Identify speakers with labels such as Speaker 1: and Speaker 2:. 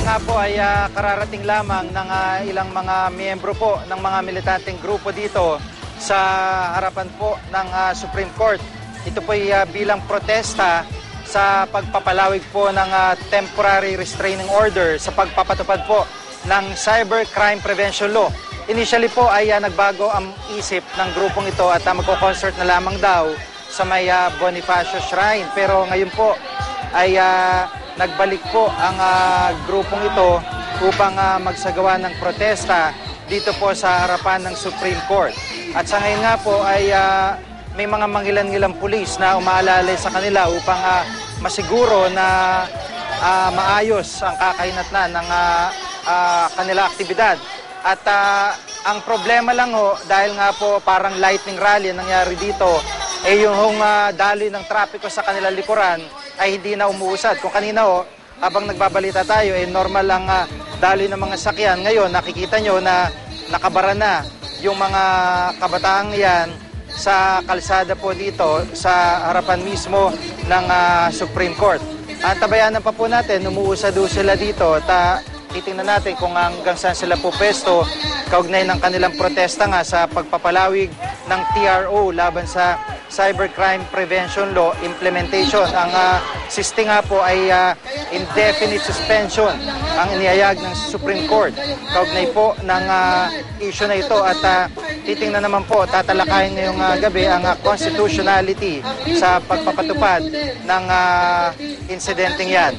Speaker 1: nga po ay kararating lamang ng ilang mga miyembro po ng mga militanteng grupo dito sa harapan po ng Supreme Court. Ito po ay bilang protesta sa pagpapalawig po ng temporary restraining order sa pagpapatupad po ng Cybercrime Prevention Law. Initially po ay nagbago ang isip ng grupong ito at magko-concert na lamang daw sa may Bonifacio Shrine. Pero ngayon po ay nagbalik po ang grupong ito upang magsagawa ng protesta dito po sa harapan ng Supreme Court. At sa ngayon nga po ay may mga mangilan-ngilang pulis na umaalalay sa kanila upang masiguro na maayos ang kakahinatnan ng kanila aktibidad. At ang problema lang dahil nga po parang lightning rally ang nangyari dito, yung daloy ng trapiko sa kanilang likuran ay hindi na umuusad. Kung kanina habang nagbabalita tayo, normal lang daloy ng mga sakyan. Ngayon, nakikita nyo na nakabara na yung mga kabataang yan sa kalsada po dito sa harapan mismo ng Supreme Court. Tabayanan pa po natin, umuusad doon sila dito at titingnan natin kung hanggang saan sila po pwesto kaugnay ng kanilang protesta nga sa pagpapalawig ng TRO laban sa Cybercrime Prevention Law Implementation. Ang SISTI nga po ay indefinite suspension ang inihayag ng Supreme Court kaugnay po ng issue na ito at titingnan naman po, tatalakayin ngayong gabi ang constitutionality sa pagpapatupad ng insidenteng yan.